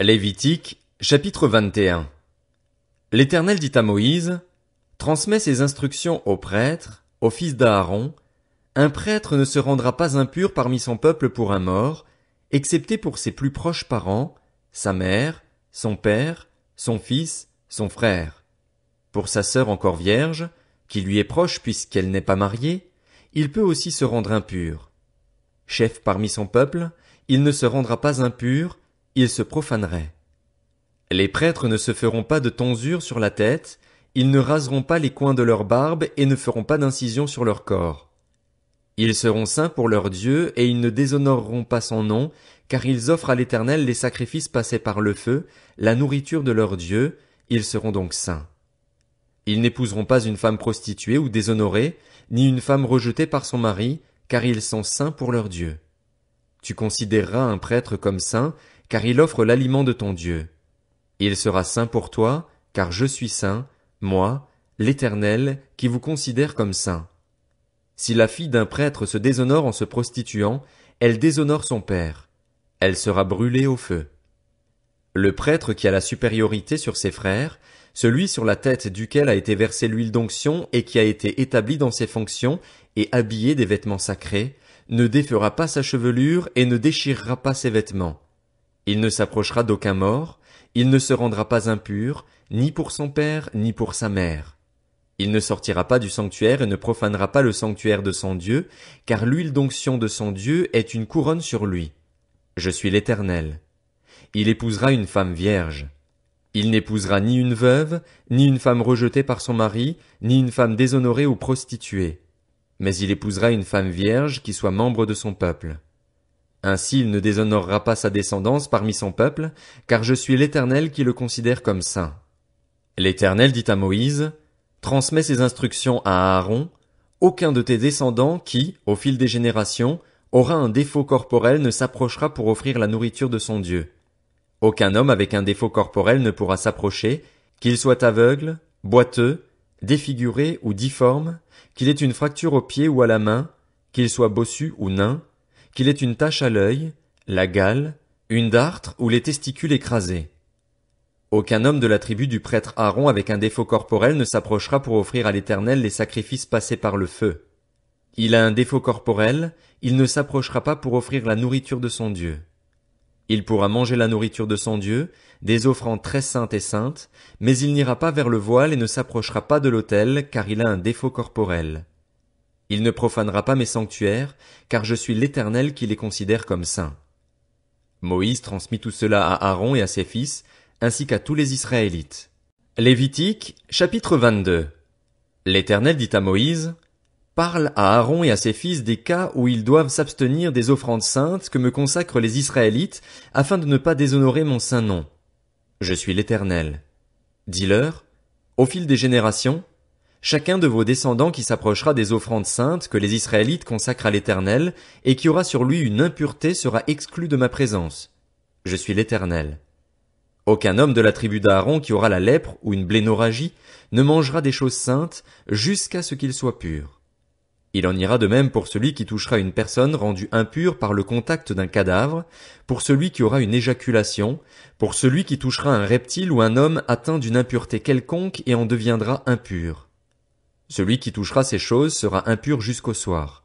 Lévitique, chapitre 21. L'Éternel dit à Moïse, transmets ces instructions aux prêtres, aux fils d'Aaron. Un prêtre ne se rendra pas impur parmi son peuple pour un mort, excepté pour ses plus proches parents, sa mère, son père, son fils, son frère. Pour sa sœur encore vierge, qui lui est proche puisqu'elle n'est pas mariée, il peut aussi se rendre impur. Chef parmi son peuple, il ne se rendra pas impur, il se profanerait. Les prêtres ne se feront pas de tonsure sur la tête, ils ne raseront pas les coins de leur barbe et ne feront pas d'incision sur leur corps. Ils seront saints pour leur Dieu et ils ne déshonoreront pas son nom, car ils offrent à l'Éternel les sacrifices passés par le feu, la nourriture de leur Dieu, ils seront donc saints. Ils n'épouseront pas une femme prostituée ou déshonorée, ni une femme rejetée par son mari, car ils sont saints pour leur Dieu. Tu considéreras un prêtre comme saint, car il offre l'aliment de ton Dieu. Il sera saint pour toi, car je suis saint, moi, l'Éternel, qui vous considère comme saint. Si la fille d'un prêtre se déshonore en se prostituant, elle déshonore son père. Elle sera brûlée au feu. Le prêtre qui a la supériorité sur ses frères, celui sur la tête duquel a été versée l'huile d'onction et qui a été établi dans ses fonctions et habillé des vêtements sacrés, ne défera pas sa chevelure et ne déchirera pas ses vêtements. Il ne s'approchera d'aucun mort, il ne se rendra pas impur, ni pour son père, ni pour sa mère. Il ne sortira pas du sanctuaire et ne profanera pas le sanctuaire de son Dieu, car l'huile d'onction de son Dieu est une couronne sur lui. Je suis l'Éternel. Il épousera une femme vierge. Il n'épousera ni une veuve, ni une femme rejetée par son mari, ni une femme déshonorée ou prostituée. Mais il épousera une femme vierge qui soit membre de son peuple. Ainsi il ne déshonorera pas sa descendance parmi son peuple, car je suis l'Éternel qui le considère comme saint. L'Éternel dit à Moïse, transmets ces instructions à Aaron, aucun de tes descendants qui, au fil des générations, aura un défaut corporel ne s'approchera pour offrir la nourriture de son Dieu. Aucun homme avec un défaut corporel ne pourra s'approcher, qu'il soit aveugle, boiteux, défiguré ou difforme, qu'il ait une fracture au pied ou à la main, qu'il soit bossu ou nain, qu'il ait une tache à l'œil, la gale, une dartre ou les testicules écrasés. Aucun homme de la tribu du prêtre Aaron avec un défaut corporel ne s'approchera pour offrir à l'Éternel les sacrifices passés par le feu. Il a un défaut corporel, il ne s'approchera pas pour offrir la nourriture de son Dieu. Il pourra manger la nourriture de son Dieu, des offrandes très saintes et saintes, mais il n'ira pas vers le voile et ne s'approchera pas de l'autel, car il a un défaut corporel. Il ne profanera pas mes sanctuaires, car je suis l'Éternel qui les considère comme saints. Moïse transmit tout cela à Aaron et à ses fils, ainsi qu'à tous les Israélites. Lévitique, chapitre 22. L'Éternel dit à Moïse, parle à Aaron et à ses fils des cas où ils doivent s'abstenir des offrandes saintes que me consacrent les Israélites, afin de ne pas déshonorer mon saint nom. Je suis l'Éternel. Dis-leur, au fil des générations, chacun de vos descendants qui s'approchera des offrandes saintes que les Israélites consacrent à l'Éternel, et qui aura sur lui une impureté sera exclu de ma présence. Je suis l'Éternel. Aucun homme de la tribu d'Aaron qui aura la lèpre ou une blénorragie ne mangera des choses saintes jusqu'à ce qu'il soit pur. Il en ira de même pour celui qui touchera une personne rendue impure par le contact d'un cadavre, pour celui qui aura une éjaculation, pour celui qui touchera un reptile ou un homme atteint d'une impureté quelconque et en deviendra impur. Celui qui touchera ces choses sera impur jusqu'au soir.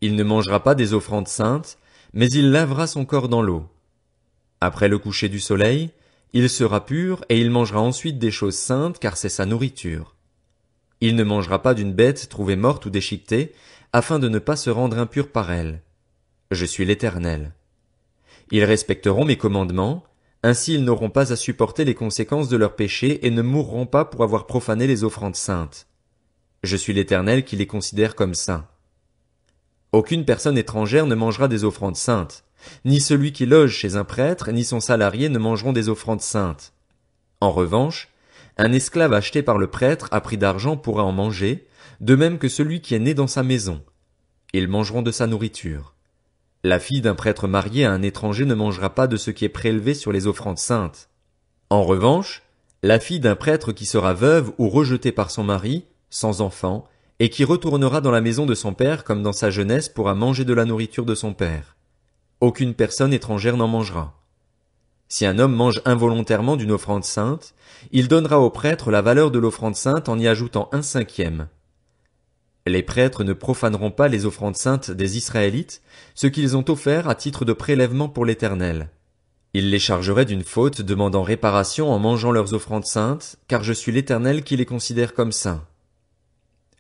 Il ne mangera pas des offrandes saintes, mais il lavera son corps dans l'eau. Après le coucher du soleil, il sera pur et il mangera ensuite des choses saintes car c'est sa nourriture. Il ne mangera pas d'une bête trouvée morte ou déchiquetée, afin de ne pas se rendre impur par elle. Je suis l'Éternel. Ils respecteront mes commandements, ainsi ils n'auront pas à supporter les conséquences de leurs péchés et ne mourront pas pour avoir profané les offrandes saintes. Je suis l'Éternel qui les considère comme saints. Aucune personne étrangère ne mangera des offrandes saintes. Ni celui qui loge chez un prêtre, ni son salarié ne mangeront des offrandes saintes. En revanche, un esclave acheté par le prêtre à prix d'argent pourra en manger, de même que celui qui est né dans sa maison. Ils mangeront de sa nourriture. La fille d'un prêtre marié à un étranger ne mangera pas de ce qui est prélevé sur les offrandes saintes. En revanche, la fille d'un prêtre qui sera veuve ou rejetée par son mari, sans enfant, et qui retournera dans la maison de son père comme dans sa jeunesse pourra manger de la nourriture de son père. Aucune personne étrangère n'en mangera. Si un homme mange involontairement d'une offrande sainte, il donnera au prêtre la valeur de l'offrande sainte en y ajoutant 1/5. Les prêtres ne profaneront pas les offrandes saintes des Israélites, ce qu'ils ont offert à titre de prélèvement pour l'Éternel. Ils les chargeraient d'une faute demandant réparation en mangeant leurs offrandes saintes, car je suis l'Éternel qui les considère comme saints.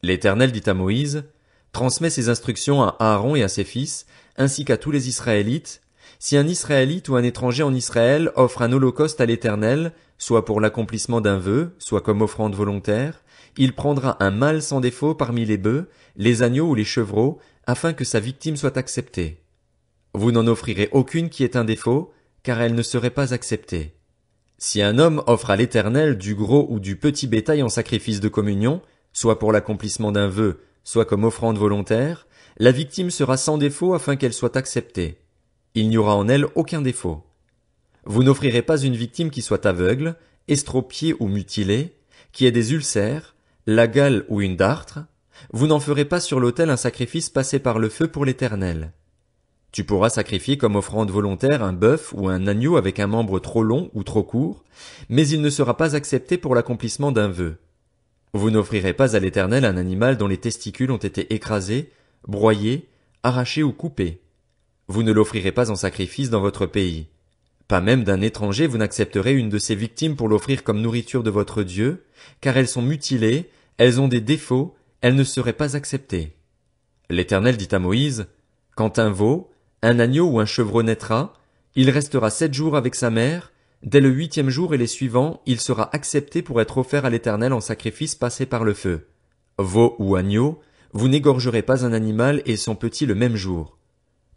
L'Éternel dit à Moïse, transmets ces instructions à Aaron et à ses fils, ainsi qu'à tous les Israélites. Si un Israélite ou un étranger en Israël offre un holocauste à l'Éternel, soit pour l'accomplissement d'un vœu, soit comme offrande volontaire, il prendra un mâle sans défaut parmi les bœufs, les agneaux ou les chevreaux, afin que sa victime soit acceptée. Vous n'en offrirez aucune qui ait un défaut, car elle ne serait pas acceptée. Si un homme offre à l'Éternel du gros ou du petit bétail en sacrifice de communion, soit pour l'accomplissement d'un vœu, soit comme offrande volontaire, la victime sera sans défaut afin qu'elle soit acceptée. Il n'y aura en elle aucun défaut. Vous n'offrirez pas une victime qui soit aveugle, estropiée ou mutilée, qui ait des ulcères, la gale ou une dartre. Vous n'en ferez pas sur l'autel un sacrifice passé par le feu pour l'Éternel. Tu pourras sacrifier comme offrande volontaire un bœuf ou un agneau avec un membre trop long ou trop court, mais il ne sera pas accepté pour l'accomplissement d'un vœu. Vous n'offrirez pas à l'Éternel un animal dont les testicules ont été écrasés, broyés, arrachés ou coupés. Vous ne l'offrirez pas en sacrifice dans votre pays. Pas même d'un étranger vous n'accepterez une de ces victimes pour l'offrir comme nourriture de votre Dieu, car elles sont mutilées, elles ont des défauts, elles ne seraient pas acceptées. L'Éternel dit à Moïse, quand un veau, un agneau ou un chevreau naîtra, il restera 7 jours avec sa mère, dès le 8e jour et les suivants, il sera accepté pour être offert à l'Éternel en sacrifice passé par le feu. Veau ou agneau, vous n'égorgerez pas un animal et son petit le même jour.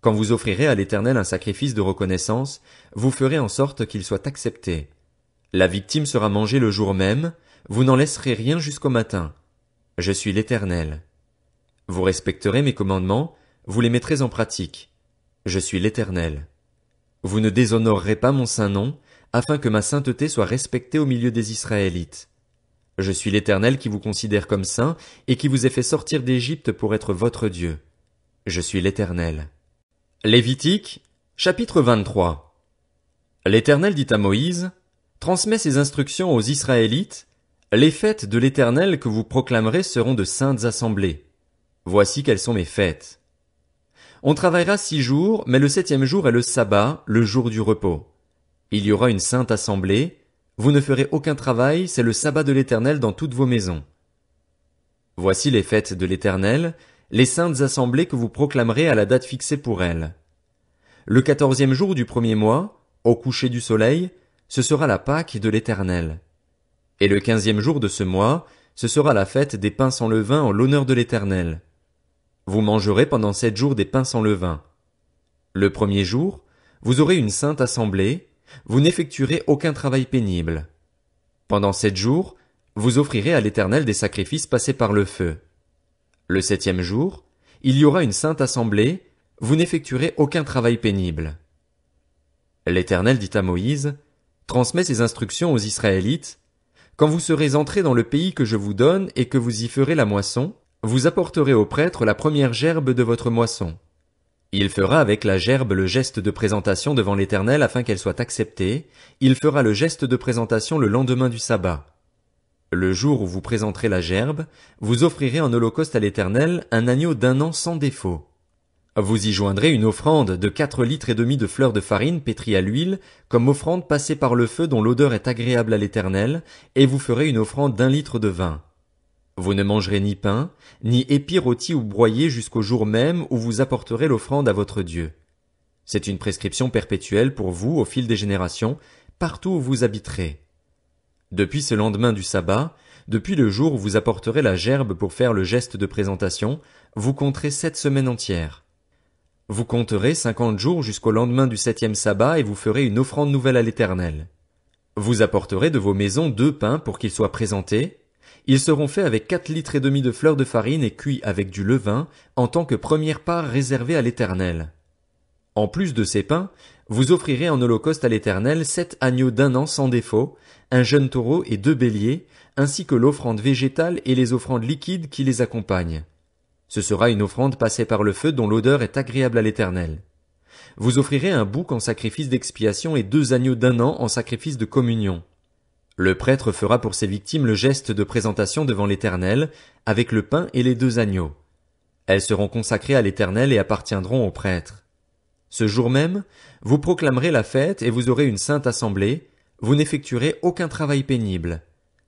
Quand vous offrirez à l'Éternel un sacrifice de reconnaissance, vous ferez en sorte qu'il soit accepté. La victime sera mangée le jour même, vous n'en laisserez rien jusqu'au matin. Je suis l'Éternel. Vous respecterez mes commandements, vous les mettrez en pratique. Je suis l'Éternel. Vous ne déshonorerez pas mon saint nom, afin que ma sainteté soit respectée au milieu des Israélites. Je suis l'Éternel qui vous considère comme saint et qui vous ai fait sortir d'Égypte pour être votre Dieu. Je suis l'Éternel. Lévitique, chapitre 23. L'Éternel dit à Moïse, transmets ces instructions aux Israélites, les fêtes de l'Éternel que vous proclamerez seront de saintes assemblées. Voici quelles sont mes fêtes. On travaillera 6 jours, mais le 7e jour est le sabbat, le jour du repos. Il y aura une sainte assemblée, vous ne ferez aucun travail, c'est le sabbat de l'Éternel dans toutes vos maisons. Voici les fêtes de l'Éternel, les saintes assemblées que vous proclamerez à la date fixée pour elles. Le 14e jour du 1er mois, au coucher du soleil, ce sera la Pâque de l'Éternel. Et le 15e jour de ce mois, ce sera la fête des pains sans levain en l'honneur de l'Éternel. Vous mangerez pendant 7 jours des pains sans levain. Le 1er jour, vous aurez une sainte assemblée, vous n'effectuerez aucun travail pénible. Pendant 7 jours, vous offrirez à l'Éternel des sacrifices passés par le feu. Le 7e jour, il y aura une sainte assemblée, vous n'effectuerez aucun travail pénible. L'Éternel dit à Moïse, transmets ces instructions aux Israélites, quand vous serez entrés dans le pays que je vous donne et que vous y ferez la moisson, vous apporterez au prêtre la première gerbe de votre moisson. Il fera avec la gerbe le geste de présentation devant l'Éternel afin qu'elle soit acceptée, il fera le geste de présentation le lendemain du sabbat. Le jour où vous présenterez la gerbe, vous offrirez en holocauste à l'Éternel un agneau d'1 an sans défaut. Vous y joindrez une offrande de 4 litres et demi de fleur de farine pétrie à l'huile, comme offrande passée par le feu dont l'odeur est agréable à l'Éternel, et vous ferez une offrande d'1 litre de vin. Vous ne mangerez ni pain, ni épis rôtis ou broyés jusqu'au jour même où vous apporterez l'offrande à votre Dieu. C'est une prescription perpétuelle pour vous au fil des générations, partout où vous habiterez. Depuis ce lendemain du sabbat, depuis le jour où vous apporterez la gerbe pour faire le geste de présentation, vous compterez 7 semaines entières. Vous compterez 50 jours jusqu'au lendemain du 7e sabbat et vous ferez une offrande nouvelle à l'Éternel. Vous apporterez de vos maisons 2 pains pour qu'ils soient présentés. Ils seront faits avec 4 litres et demi de fleur de farine et cuits avec du levain en tant que première part réservée à l'Éternel. En plus de ces pains, vous offrirez en holocauste à l'Éternel 7 agneaux d'1 an sans défaut, un jeune taureau et 2 béliers, ainsi que l'offrande végétale et les offrandes liquides qui les accompagnent. Ce sera une offrande passée par le feu dont l'odeur est agréable à l'Éternel. vous offrirez un bouc en sacrifice d'expiation et 2 agneaux d'1 an en sacrifice de communion. Le prêtre fera pour ces victimes le geste de présentation devant l'Éternel, avec le pain et les 2 agneaux. Elles seront consacrées à l'Éternel et appartiendront au prêtre. Ce jour même, vous proclamerez la fête et vous aurez une sainte assemblée, vous n'effectuerez aucun travail pénible.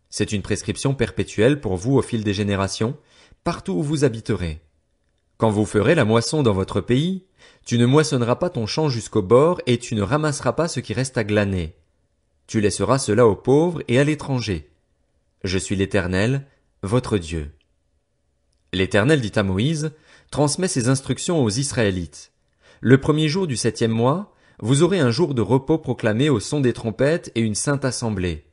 C'est une prescription perpétuelle pour vous au fil des générations, partout où vous habiterez. Quand vous ferez la moisson dans votre pays, tu ne moissonneras pas ton champ jusqu'au bord et tu ne ramasseras pas ce qui reste à glaner. Tu laisseras cela aux pauvres et à l'étranger. Je suis l'Éternel, votre Dieu. L'Éternel dit à Moïse, transmets ces instructions aux Israélites. Le premier jour du 7e mois, vous aurez un jour de repos proclamé au son des trompettes et une sainte assemblée.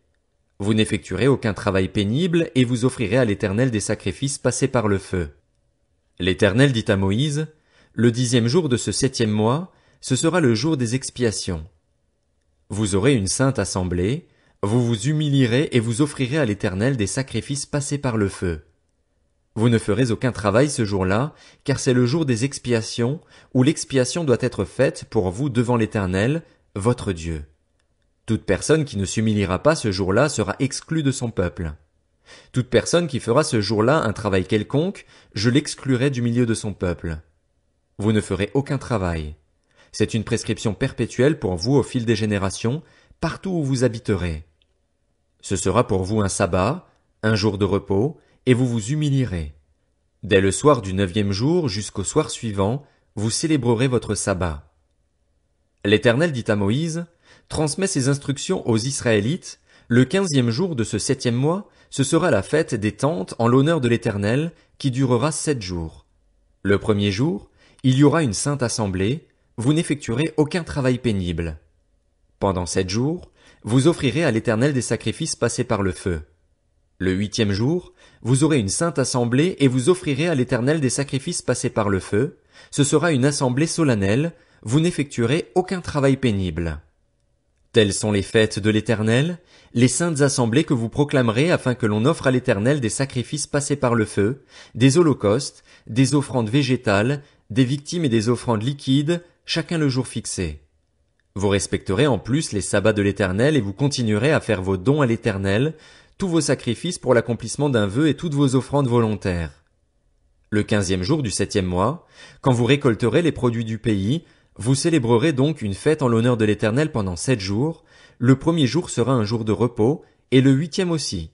Vous n'effectuerez aucun travail pénible et vous offrirez à l'Éternel des sacrifices passés par le feu. L'Éternel dit à Moïse, le 10e jour de ce 7e mois, ce sera le jour des expiations. Vous aurez une sainte assemblée, vous vous humilierez et vous offrirez à l'Éternel des sacrifices passés par le feu. Vous ne ferez aucun travail ce jour-là, car c'est le jour des expiations, où l'expiation doit être faite pour vous devant l'Éternel, votre Dieu. Toute personne qui ne s'humiliera pas ce jour-là sera exclue de son peuple. Toute personne qui fera ce jour-là un travail quelconque, je l'exclurai du milieu de son peuple. Vous ne ferez aucun travail. C'est une prescription perpétuelle pour vous au fil des générations, partout où vous habiterez. Ce sera pour vous un sabbat, un jour de repos, et vous vous humilierez. Dès le soir du 9e jour jusqu'au soir suivant, vous célébrerez votre sabbat. L'Éternel dit à Moïse, transmets ces instructions aux Israélites, le 15e jour de ce 7e mois, ce sera la fête des tentes en l'honneur de l'Éternel, qui durera 7 jours. Le premier jour, il y aura une sainte assemblée, vous n'effectuerez aucun travail pénible. Pendant 7 jours, vous offrirez à l'Éternel des sacrifices passés par le feu. Le 8e jour, vous aurez une sainte assemblée et vous offrirez à l'Éternel des sacrifices passés par le feu. Ce sera une assemblée solennelle, vous n'effectuerez aucun travail pénible. Telles sont les fêtes de l'Éternel, les saintes assemblées que vous proclamerez afin que l'on offre à l'Éternel des sacrifices passés par le feu, des holocaustes, des offrandes végétales, des victimes et des offrandes liquides, chacun le jour fixé. Vous respecterez en plus les sabbats de l'Éternel et vous continuerez à faire vos dons à l'Éternel, tous vos sacrifices pour l'accomplissement d'un vœu et toutes vos offrandes volontaires. Le 15e jour du 7e mois, quand vous récolterez les produits du pays, vous célébrerez donc une fête en l'honneur de l'Éternel pendant 7 jours. Le premier jour sera un jour de repos, et le 8e aussi.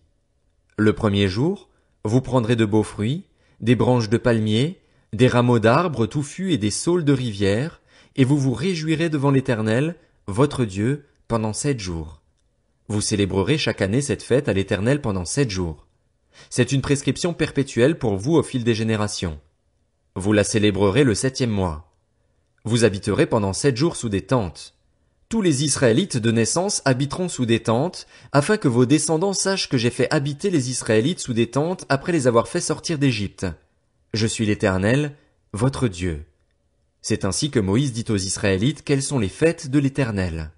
Le premier jour, vous prendrez de beaux fruits, des branches de palmiers, des rameaux d'arbres touffus et des saules de rivière, et vous vous réjouirez devant l'Éternel, votre Dieu, pendant 7 jours. Vous célébrerez chaque année cette fête à l'Éternel pendant 7 jours. C'est une prescription perpétuelle pour vous au fil des générations. Vous la célébrerez le 7e mois. Vous habiterez pendant 7 jours sous des tentes. Tous les Israélites de naissance habiteront sous des tentes, afin que vos descendants sachent que j'ai fait habiter les Israélites sous des tentes après les avoir fait sortir d'Égypte. Je suis l'Éternel, votre Dieu. C'est ainsi que Moïse dit aux Israélites quelles sont les fêtes de l'Éternel.